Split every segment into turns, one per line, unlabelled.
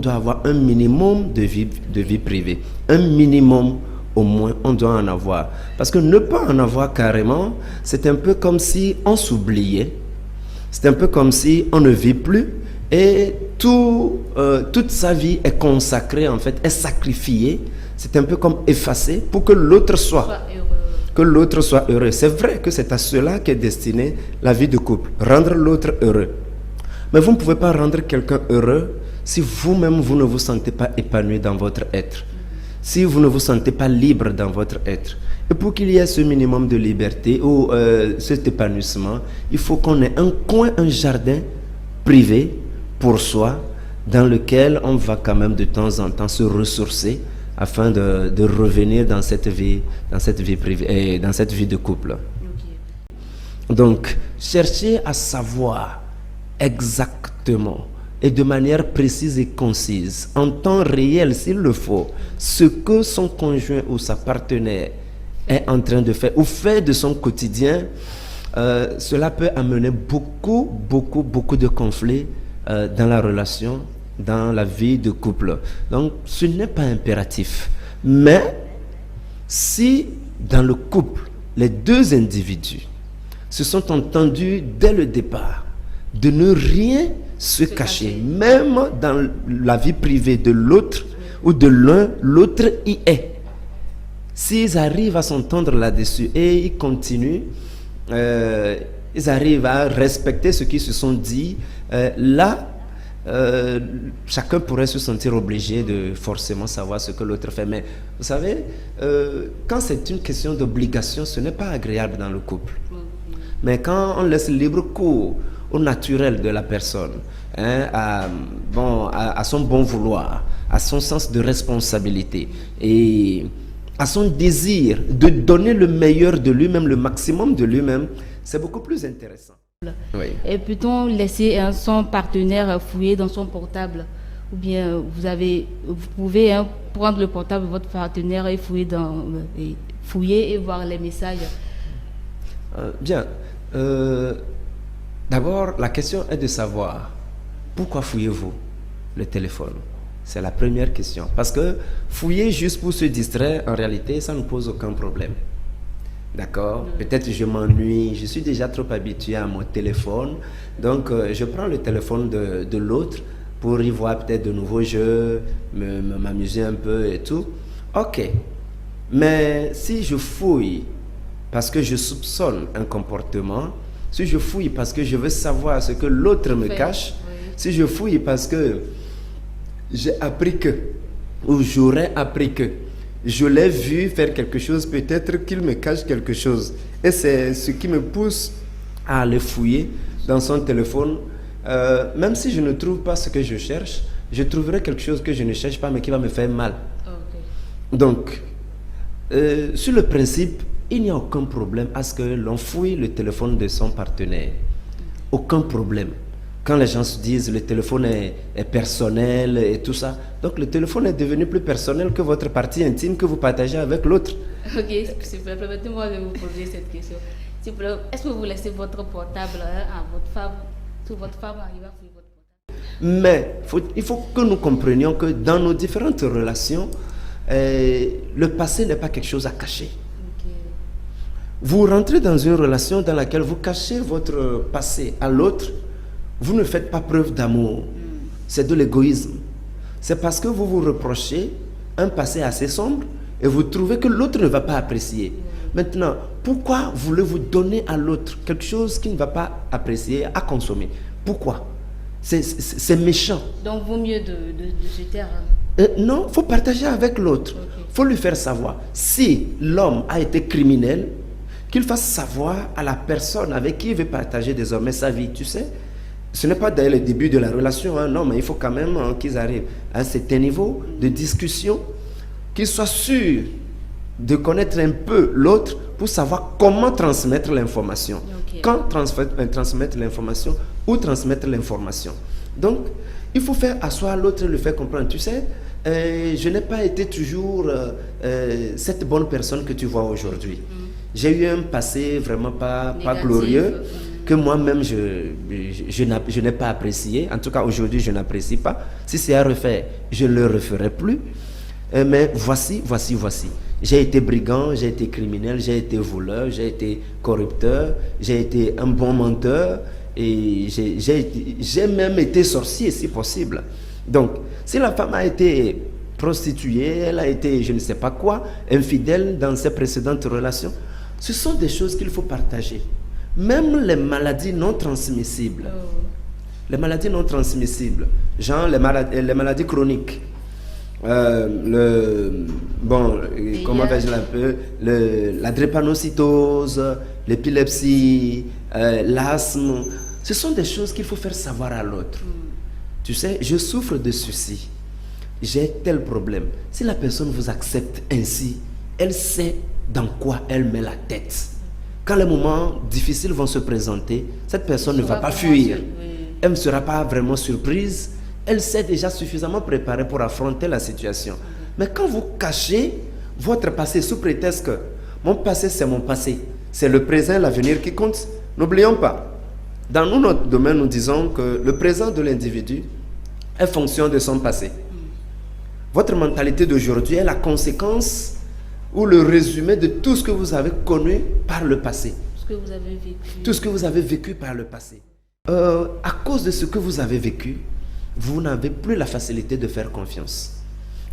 doit avoir un minimum de vie privée. Un minimum, au moins, on doit en avoir. Parce que ne pas en avoir carrément, c'est un peu comme si on s'oubliait. C'est un peu comme si on ne vit plus et toute sa vie est consacrée, en fait, est sacrifiée. C'est un peu comme effacé pour que l'autre soit heureux. C'est vrai que c'est à cela qu'est destinée la vie de couple, rendre l'autre heureux. Mais vous ne pouvez pas rendre quelqu'un heureux si vous-même, vous ne vous sentez pas épanoui dans votre être. Si vous ne vous sentez pas libre dans votre être. Et pour qu'il y ait ce minimum de liberté ou cet épanouissement, il faut qu'on ait un coin, un jardin privé pour soi, dans lequel on va quand même de temps en temps se ressourcer afin de revenir dans cette vie privée, dans cette vie de couple. Okay. Donc, cherchez à savoir exactement et de manière précise et concise, en temps réel s'il le faut, ce que son conjoint ou sa partenaire est en train de faire ou fait de son quotidien. Cela peut amener beaucoup de conflits dans la relation, dans la vie de couple. Donc, ce n'est pas impératif. Mais, si dans le couple, les deux individus se sont entendus dès le départ de ne rien se cacher, même dans la vie privée de l'autre ou de l'un, l'autre y est. S'ils arrivent à s'entendre là-dessus et ils continuent, ils arrivent à respecter ce qu'ils se sont dit, chacun pourrait se sentir obligé de forcément savoir ce que l'autre fait. Mais vous savez, quand c'est une question d'obligation, ce n'est pas agréable dans le couple. Mais quand on laisse libre cours au naturel de la personne, à son bon vouloir, à son sens de responsabilité et à son désir de donner le meilleur de lui-même, le maximum de lui-même, c'est beaucoup plus intéressant. Oui.
Et peut-on laisser son partenaire fouiller dans son portable? Ou bien vous pouvez prendre le portable de votre partenaire et fouiller et voir les messages?
Bien. D'abord, la question est de savoir pourquoi fouillez-vous le téléphone? C'est la première question. Parce que fouiller juste pour se distraire, en réalité, ça ne pose aucun problème. D'accord? Peut-être je m'ennuie, je suis déjà trop habitué à mon téléphone. Donc, je prends le téléphone de l'autre pour y voir peut-être de nouveaux jeux, m'amuser un peu et tout. Ok. Mais si je fouille parce que je soupçonne un comportement, si je fouille parce que je veux savoir ce que l'autre me cache, si je fouille parce que j'ai appris que, ou j'aurais appris que, je l'ai vu faire quelque chose, peut-être qu'il me cache quelque chose. Et c'est ce qui me pousse à aller fouiller dans son téléphone. Même si je ne trouve pas ce que je cherche, je trouverai quelque chose que je ne cherche pas, mais qui va me faire mal. Okay. Donc, sur le principe, il n'y a aucun problème à ce que l'on fouille le téléphone de son partenaire. Aucun problème. Quand les gens se disent le téléphone est personnel et tout ça, donc le téléphone est devenu plus personnel que votre partie intime que vous partagez avec l'autre.
Ok, super. Permettez-moi de vous poser cette question. Est-ce que vous laissez votre portable à votre femme, tout votre femme arrive à fouiller votre portable?
Mais il faut que nous comprenions que dans nos différentes relations, le passé n'est pas quelque chose à cacher. Okay. Vous rentrez dans une relation dans laquelle vous cachez votre passé à l'autre. Vous ne faites pas preuve d'amour. C'est de l'égoïsme. C'est parce que vous vous reprochez un passé assez sombre et vous trouvez que l'autre ne va pas apprécier. Maintenant, pourquoi voulez-vous donner à l'autre quelque chose qu'il ne va pas apprécier à consommer? Pourquoi? C'est méchant.
Donc, vaut mieux de se taire.
Non, il faut partager avec l'autre. Il faut lui faire savoir. Si l'homme a été criminel, qu'il fasse savoir à la personne avec qui il veut partager désormais sa vie, tu sais. Ce n'est pas d'ailleurs le début de la relation, hein, non, mais il faut quand même qu'ils arrivent à un certain niveau de discussion, qu'ils soient sûrs de connaître un peu l'autre pour savoir comment transmettre l'information. Okay. Quand transmettre l'information, où transmettre l'information. Donc, il faut faire asseoir l'autre et le faire comprendre. Tu sais, je n'ai pas été toujours cette bonne personne que tu vois aujourd'hui. J'ai eu un passé vraiment pas glorieux. que moi-même je n'ai pas apprécié. En tout cas, aujourd'hui, je n'apprécie pas. Si c'est à refaire, je ne le referai plus. Mais voici. J'ai été brigand, j'ai été criminel, j'ai été voleur, j'ai été corrupteur, j'ai été un bon menteur et j'ai même été sorcier si possible. Donc, si la femme a été prostituée, elle a été je ne sais pas quoi, infidèle dans ses précédentes relations, ce sont des choses qu'il faut partager. Même les maladies non transmissibles, genre les maladies chroniques, comment vais-je l'appeler, la drépanocytose, l'épilepsie, l'asthme, ce sont des choses qu'il faut faire savoir à l'autre. Tu sais, je souffre de ceci, j'ai tel problème. Si la personne vous accepte ainsi, elle sait dans quoi elle met la tête. Quand les moments difficiles vont se présenter, cette personne ne va pas fuir. Elle ne sera pas vraiment surprise. Elle s'est déjà suffisamment préparée pour affronter la situation. Mais quand vous cachez votre passé sous prétexte que mon passé, c'est mon passé, c'est le présent et l'avenir qui compte, n'oublions pas. Dans notre domaine, nous disons que le présent de l'individu est fonction de son passé. Votre mentalité d'aujourd'hui est la conséquence ou le résumé de tout ce que vous avez connu par le passé. Tout ce que vous avez vécu par le passé. À cause de ce que vous avez vécu, vous n'avez plus la facilité de faire confiance.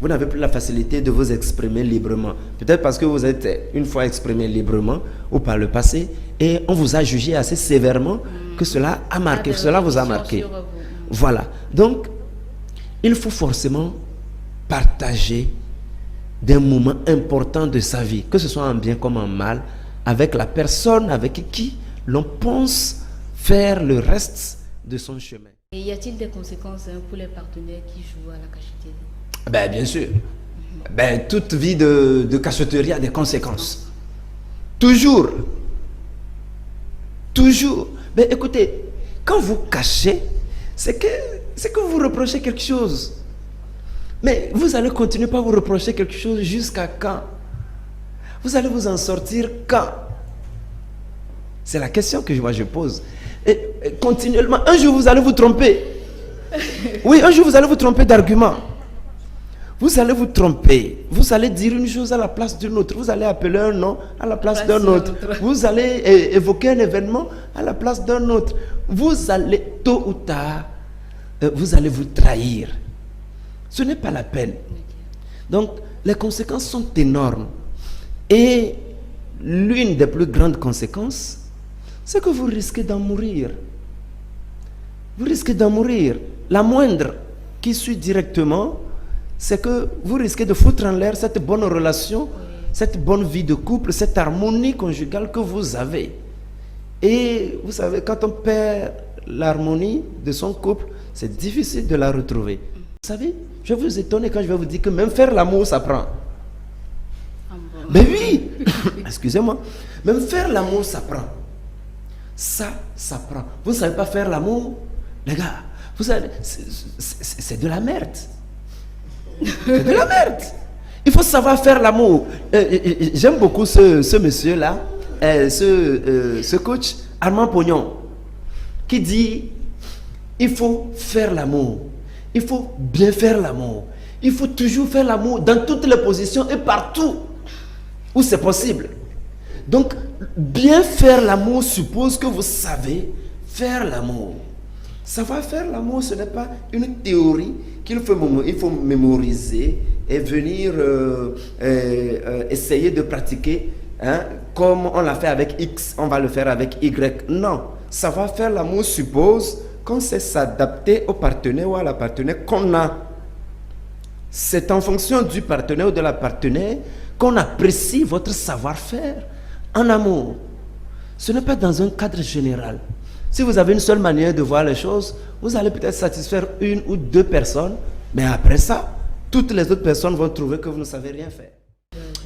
Vous n'avez plus la facilité de vous exprimer librement. Peut-être parce que vous êtes une fois exprimé librement ou par le passé et on vous a jugé assez sévèrement que cela a marqué, cela vous a marqué. Voilà. Donc, il faut forcément partager des moments importants de sa vie, que ce soit en bien comme en mal, avec la personne avec qui l'on pense faire le reste de son chemin.
Et y a-t-il des conséquences pour les partenaires qui jouent à la cachotterie?
Ben, bien sûr. Ben, toute vie de cachotterie a des conséquences. Toujours. Ben, écoutez, quand vous cachez, c'est que vous reprochez quelque chose. Mais vous allez continuer par vous reprocher quelque chose jusqu'à quand? Vous allez vous en sortir quand? C'est la question que je pose. Et continuellement, un jour vous allez vous tromper. Oui, un jour vous allez vous tromper d'argument. Vous allez vous tromper. Vous allez dire une chose à la place d'une autre. Vous allez appeler un nom à la place d'un autre. Vous allez évoquer un événement à la place d'un autre. Vous allez, tôt ou tard, vous allez vous trahir. Ce n'est pas la peine. Donc, les conséquences sont énormes. Et l'une des plus grandes conséquences, c'est que vous risquez d'en mourir. Vous risquez d'en mourir. La moindre qui suit directement, c'est que vous risquez de foutre en l'air cette bonne relation, cette bonne vie de couple, cette harmonie conjugale que vous avez. Et vous savez, quand on perd l'harmonie de son couple, c'est difficile de la retrouver. Vous savez, je vais vous étonner quand je vais vous dire que même faire l'amour, ça prend. Mais oui, excusez-moi, même faire l'amour, ça prend. Ça prend. Vous ne savez pas faire l'amour, les gars, vous savez, c'est de la merde. C'est de la merde. Il faut savoir faire l'amour. J'aime beaucoup ce monsieur-là, ce coach, Armand Pognon, qui dit, il faut faire l'amour. Il faut bien faire l'amour. Il faut toujours faire l'amour dans toutes les positions et partout où c'est possible. Donc, bien faire l'amour suppose que vous savez faire l'amour. Savoir faire l'amour, ce n'est pas une théorie qu'il faut mémoriser et venir essayer de pratiquer. Comme on l'a fait avec X, on va le faire avec Y. Non. Savoir faire l'amour suppose qu'on sait s'adapter au partenaire ou à la partenaire qu'on a. C'est en fonction du partenaire ou de la partenaire qu'on apprécie votre savoir-faire en amour. Ce n'est pas dans un cadre général. Si vous avez une seule manière de voir les choses, vous allez peut-être satisfaire une ou deux personnes, mais après ça, toutes les autres personnes vont trouver que vous ne savez rien faire.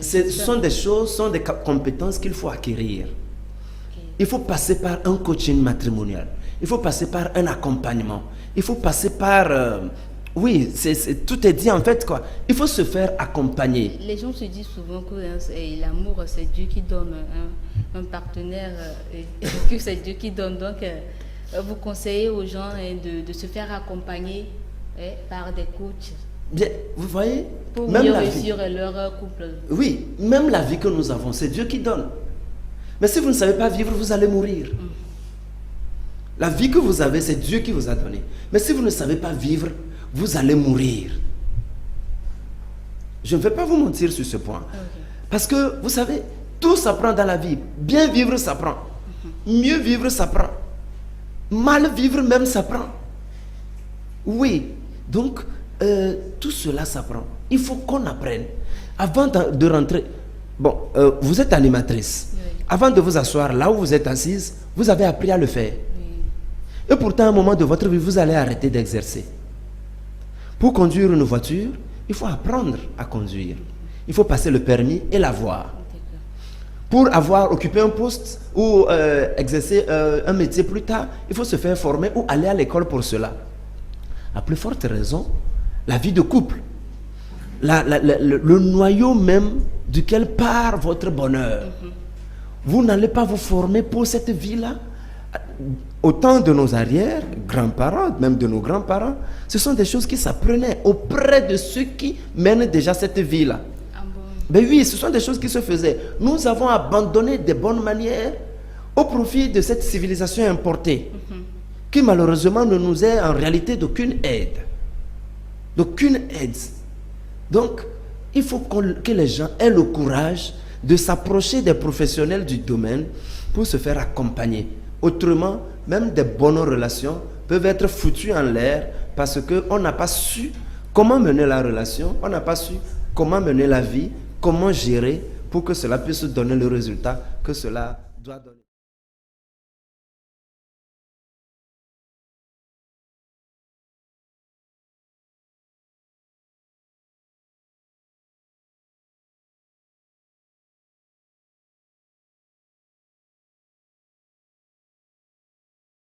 Ce sont des choses, ce sont des compétences qu'il faut acquérir. Il faut passer par un coaching matrimonial. Il faut passer par un accompagnement. Il faut passer par Oui, tout est dit en fait quoi. Il faut se faire accompagner.
Les gens se disent souvent que l'amour, c'est Dieu qui donne un partenaire, et que c'est Dieu qui donne. Donc, vous conseillez aux gens de se faire accompagner par des coachs.
Bien, vous voyez,
pour
même
mieux
la
réussir
vie,
leur couple.
oui, même la vie que nous avons, c'est Dieu qui donne. Mais si vous ne savez pas vivre, vous allez mourir. La vie que vous avez, c'est Dieu qui vous a donné. Mais si vous ne savez pas vivre, vous allez mourir. Je ne vais pas vous mentir sur ce point.
Okay.
Parce que, vous savez, tout s'apprend dans la vie. Bien vivre s'apprend. Mieux vivre s'apprend. Mal vivre même s'apprend. Oui, donc, tout cela s'apprend. Il faut qu'on apprenne. Avant de rentrer... Bon, vous êtes animatrice.
Oui.
Avant de vous asseoir là où vous êtes assise, vous avez appris à le faire.
Oui.
Et pourtant, à un moment de votre vie, vous allez arrêter d'exercer. Pour conduire une voiture, il faut apprendre à conduire. Il faut passer le permis et l'avoir. Pour avoir occupé un poste ou exercer un métier plus tard, il faut se faire former ou aller à l'école pour cela. À plus forte raison, la vie de couple, le noyau même duquel part votre bonheur. Vous n'allez pas vous former pour cette vie-là. Au temps de nos arrières, grands-parents, même de nos grands-parents, ce sont des choses qui s'apprenaient auprès de ceux qui mènent déjà cette vie-là.
Ah bon?
Ben oui, ce sont des choses qui se faisaient. Nous avons abandonné des bonnes manières au profit de cette civilisation importée, qui malheureusement ne nous est en réalité d'aucune aide. D'aucune aide. Donc, il faut que les gens aient le courage de s'approcher des professionnels du domaine pour se faire accompagner. Autrement, même des bonnes relations peuvent être foutues en l'air parce qu'on n'a pas su comment mener la relation, on n'a pas su comment mener la vie, comment gérer pour que cela puisse donner le résultat que cela doit donner.